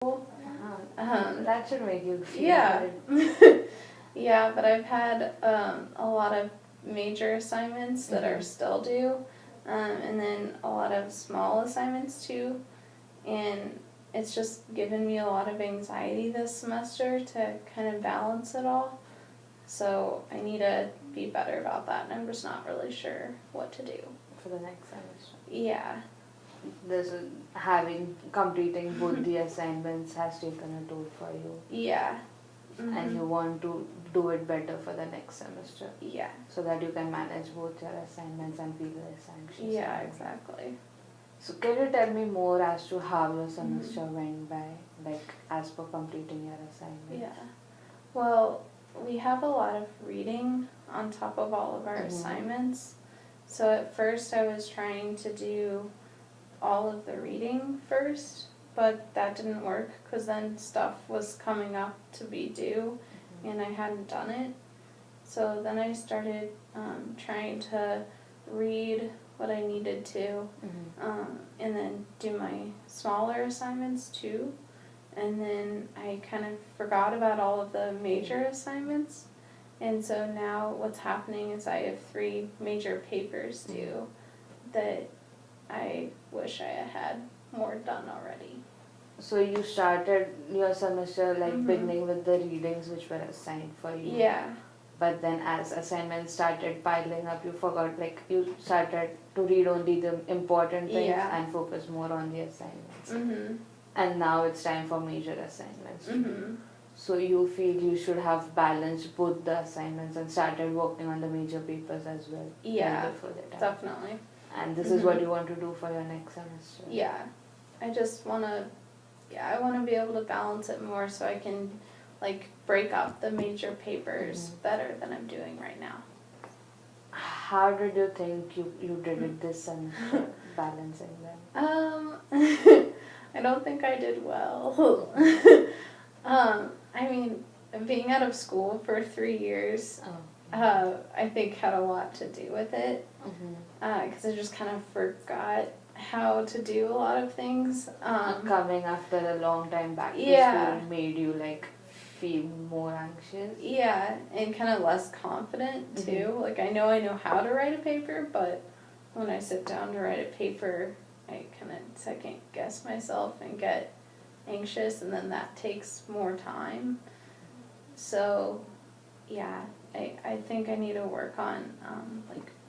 That should make you feel Yeah. good. Yeah, but I've had a lot of major assignments that are still due, and then a lot of small assignments too, and it's just given me a lot of anxiety this semester to kind of balance it all. So I need to be better about that, and I'm just not really sure what to do. For the next semester. Yeah. Completing both the assignments has taken a toll for you. Yeah. And you want to do it better for the next semester. Yeah. So that you can manage both your assignments and feel less anxious. Yeah, exactly. So can you tell me more as to how your semester went by, like as per completing your assignments? Yeah. Well, we have a lot of reading on top of all of our assignments. So at first I was trying to do all of the reading first, but that didn't work because then stuff was coming up to be due and I hadn't done it. So then I started trying to read what I needed to and then do my smaller assignments too. And then I kind of forgot about all of the major assignments. And so now what's happening is I have 3 major papers due that I wish I had more done already. So you started your semester beginning with the readings which were assigned for you. Yeah. But then as assignments started piling up, you forgot, you started to read only the important things and focus more on the assignments. And now it's time for major assignments. So you feel you should have balanced both the assignments and started working on the major papers as well. Yeah, before the time. definitely. And this is what you want to do for your next semester. Yeah. I just want to, I want to be able to balance it more so I can break up the major papers better than I'm doing right now. How did you think you did it this semester, balancing them? I don't think I did well. I mean, being out of school for 3 years, I think had a lot to do with it. Because I just kind of forgot how to do a lot of things. Coming after a long time back to school made you feel more anxious? Yeah, and kind of less confident too. I know how to write a paper, but when I sit down to write a paper, I kind of second guess myself and get anxious, and then that takes more time. So, yeah, I think I need to work on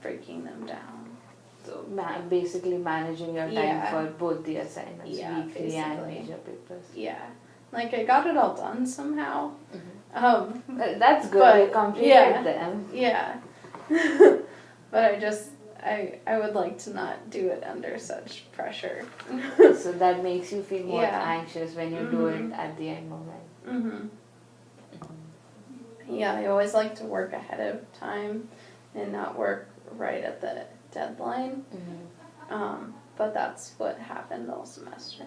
breaking them down. So basically managing your time for both the assignments, weekly and major papers. Yeah. I got it all done somehow. That's good, you completed them. Yeah. But I would like to not do it under such pressure. So that makes you feel more anxious when you do it at the end moment. Yeah, I always like to work ahead of time and not work right at the deadline. But that's what happened all semester.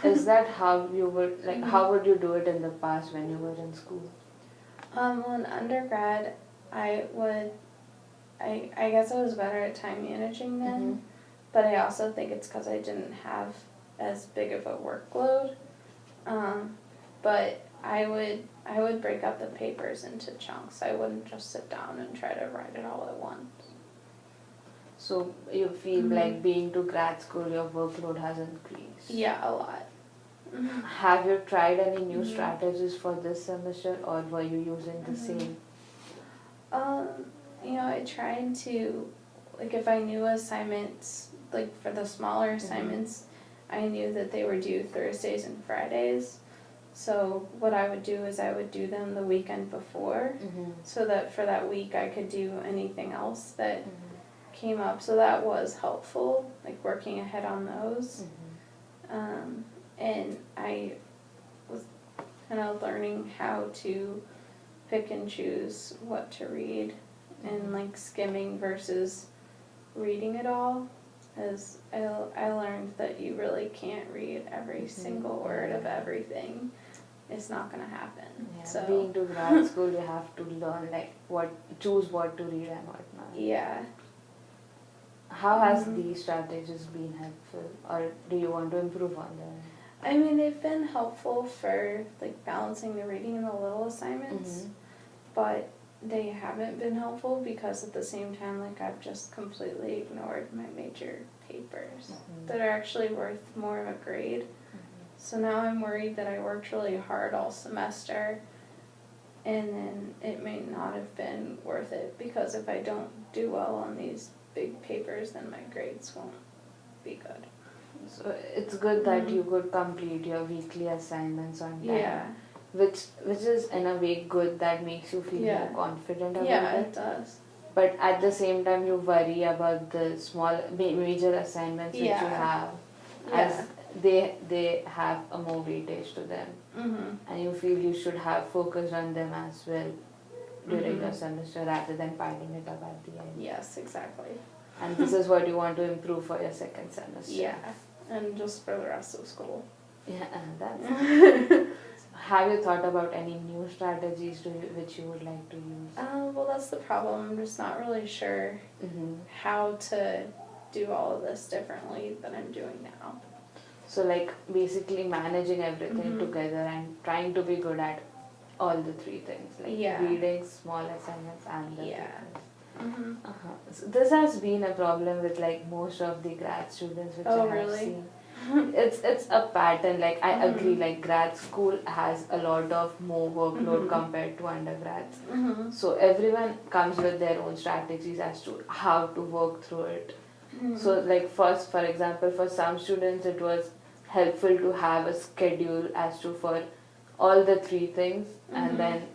Is that how you would how would you do it in the past when you were in school? Well, in undergrad, I guess I was better at time managing then, but I also think it's because I didn't have as big of a workload. But I would break up the papers into chunks. I wouldn't just sit down and try to write it all at once. So you feel like being to grad school, your workload has increased? Yeah, a lot. Have you tried any new strategies for this semester, or were you using the same? I tried to, if I knew assignments, for the smaller assignments, I knew that they were due Thursdays and Fridays. So what I would do is I would do them the weekend before, so that for that week I could do anything else that came up. So that was helpful, working ahead on those. And I was kind of learning how to pick and choose what to read, and skimming versus reading it all. As I learned that you really can't read every single word of everything. It's not going to happen. Yeah, so being to grad school, you have to learn choose what to read and what not. Yeah. How has these strategies been helpful, or do you want to improve on them? I mean, they've been helpful for like balancing the reading and the little assignments, but they haven't been helpful because at the same time, like I've just completely ignored my major papers that are actually worth more of a grade. So now I'm worried that I worked really hard all semester and then it may not have been worth it because if I don't do well on these big papers, then my grades won't be good. So it's good that you could complete your weekly assignments on time. Yeah. Which is in a way good, that makes you feel more confident about it. Yeah, it does. But at the same time you worry about the small major assignments which you have, as they have a more weightage to them. And you feel you should have focused on them as well during your semester rather than piling it up at the end. Yes, exactly. And this is what you want to improve for your second semester. Yeah, and just for the rest of school. Yeah, and that's Have you thought about any new strategies which you would like to use? Well, that's the problem. I'm just not really sure how to do all of this differently than I'm doing now. So like basically managing everything together and trying to be good at all the three things, like reading, small assignments, and the papers. So this has been a problem with like most of the grad students which I have seen. It's a pattern. Like I agree, like grad school has a lot of more workload compared to undergrads. So everyone comes with their own strategies as to how to work through it. So like first, for example, for some students it was helpful to have a schedule as to for all the three things and then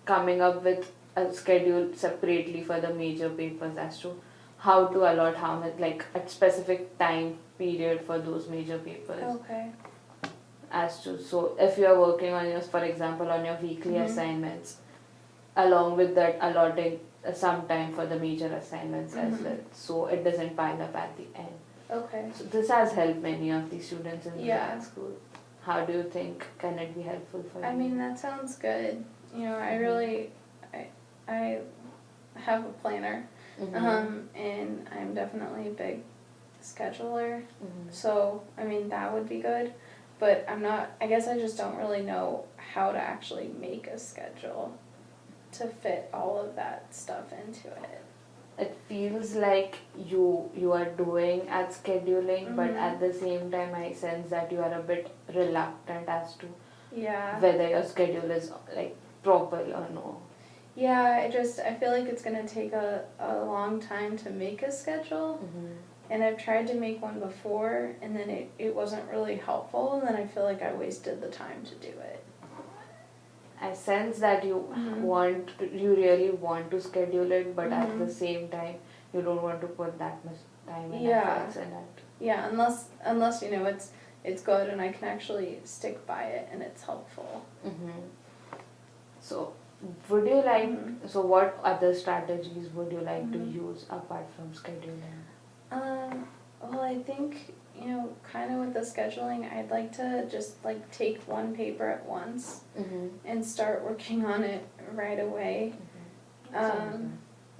coming up with a schedule separately for the major papers as to how to allot how much, like a specific time period for those major papers. Okay. As to, so if you are working on your, for example, on your weekly assignments, along with that allotting some time for the major assignments as well, so it doesn't pile up at the end. Okay. So this has helped many of the students in grad school. How do you think can it be helpful for you? I mean, that sounds good. You know, I really, I have a planner, and I'm definitely a big scheduler. So, I mean, that would be good. But I guess I just don't really know how to actually make a schedule to fit all of that stuff into it. It feels like you are doing at scheduling, but at the same time I sense that you are a bit reluctant as to whether your schedule is like proper or no. Yeah, I feel like it's gonna take a long time to make a schedule. And I've tried to make one before and then it wasn't really helpful and then I feel like I wasted the time to do it. I sense that you you really want to schedule it, but at the same time, you don't want to put that much time and efforts in it. Yeah, unless you know it's good and I can actually stick by it and it's helpful. So, would you like? So, what other strategies would you like to use apart from scheduling? Well, I think, you know, kind of with the scheduling, I'd like to just like take one paper at once and start working on it right away.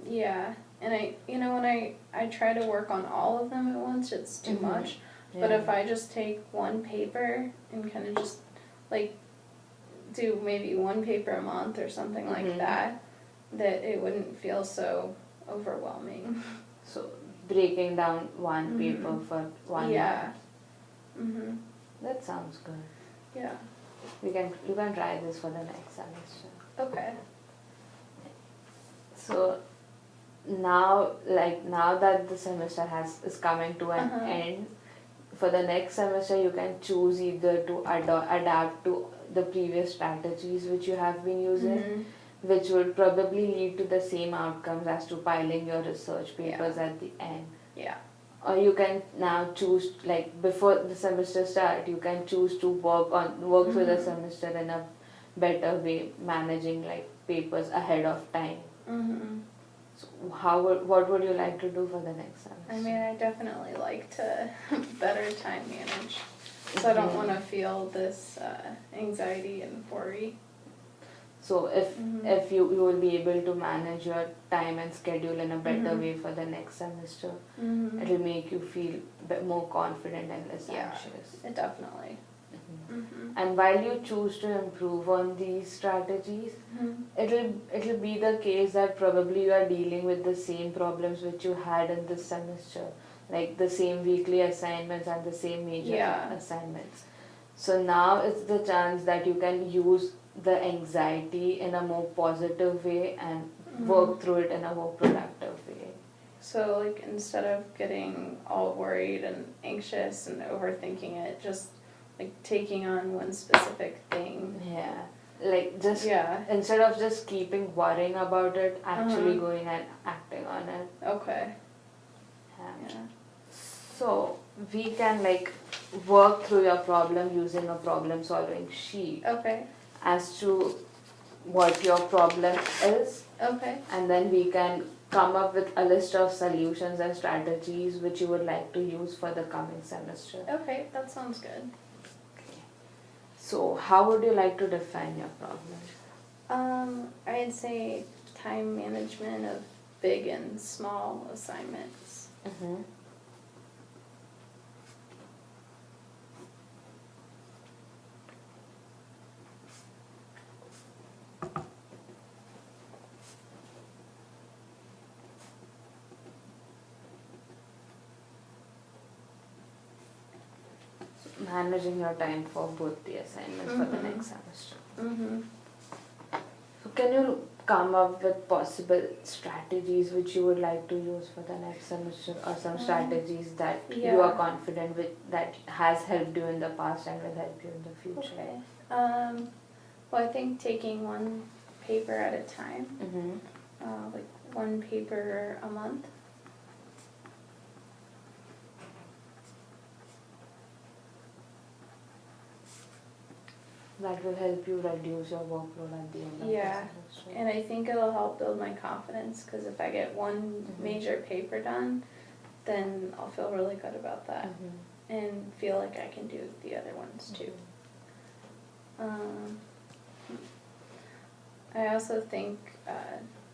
Yeah, and when I try to work on all of them at once, it's too much. But if I just take one paper and kind of just like do maybe one paper a month or something like that it wouldn't feel so overwhelming. So breaking down one paper for 1 month. That sounds good. Yeah. You can try this for the next semester. Okay. So now that the semester is coming to an end, for the next semester you can choose either to adapt to the previous strategies which you have been using, which would probably lead to the same outcomes as to piling your research papers at the end. Yeah. Or you can now choose, like before the semester start, you can choose to work through the semester in a better way, managing like papers ahead of time. So what would you like to do for the next semester? I mean, I definitely like to better time manage, so I don't want to feel this anxiety and worry. So if you will be able to manage your time and schedule in a better way for the next semester, it will make you feel more confident and less anxious. It definitely. And while you choose to improve on these strategies, it'll be the case that probably you are dealing with the same problems which you had in this semester, like the same weekly assignments and the same major assignments. So now it's the chance that you can use the anxiety in a more positive way and work through it in a more productive way. So like instead of getting all worried and anxious and overthinking it, just like taking on one specific thing. Yeah. Like just instead of just keeping worrying about it, actually going and acting on it. Okay. Yeah. So we can like work through your problem using a problem solving sheet. Okay. As to what your problem is. Okay. And then we can come up with a list of solutions and strategies which you would like to use for the coming semester. Okay, that sounds good. Okay. So how would you like to define your problem? I'd say time management of big and small assignments. Managing your time for both the assignments for the next semester. So can you come up with possible strategies which you would like to use for the next semester, or some strategies that you are confident with that has helped you in the past and will help you in the future? Okay. Well, I think taking one paper at a time, like one paper a month. That will help you reduce your workload at the end of the semester. And I think it'll help build my confidence, because if I get one major paper done, then I'll feel really good about that and feel like I can do the other ones too. I also think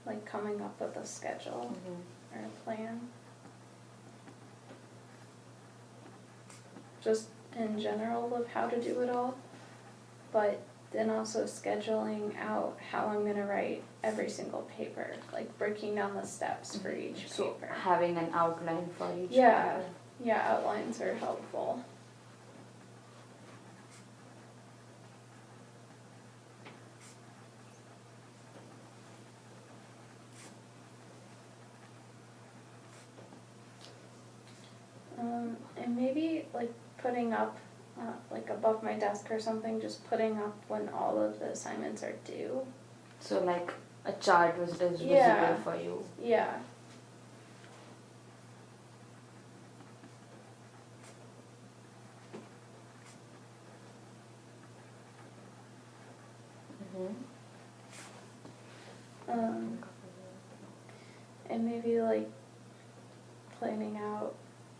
like coming up with a schedule or a plan. Just in general of how to do it all. But then also scheduling out how I'm going to write every single paper, like breaking down the steps for each paper. Having an outline for each paper. Yeah, outlines are helpful. And maybe like putting up like above my desk or something, just putting up when all of the assignments are due. So like a chart was visible for you. Yeah. And maybe like planning out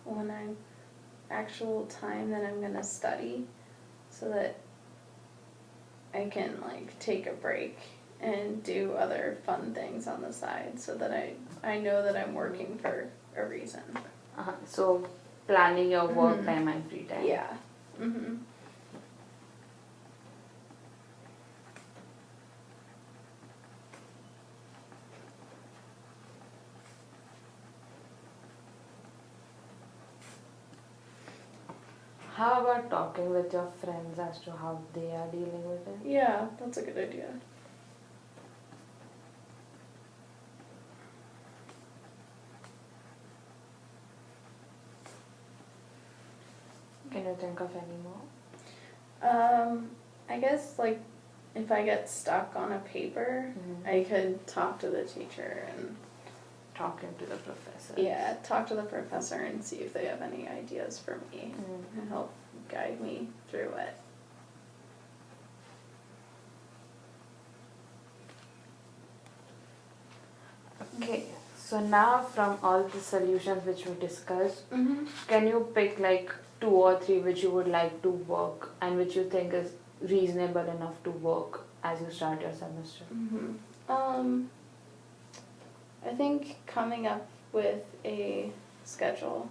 when I'm actual time that I'm gonna study, so that I can like take a break and do other fun things on the side, so that I know that I'm working for a reason. So planning your work time and free time. Yeah. How about talking with your friends as to how they are dealing with it? Yeah, that's a good idea. Can you think of any more? I guess like if I get stuck on a paper, I could talk to the teacher and talking to the professor. Yeah, talk to the professor and see if they have any ideas for me and help guide me through it. Okay, so now from all the solutions which we discussed, can you pick like 2 or 3 which you would like to work and which you think is reasonable enough to work as you start your semester? I think coming up with a schedule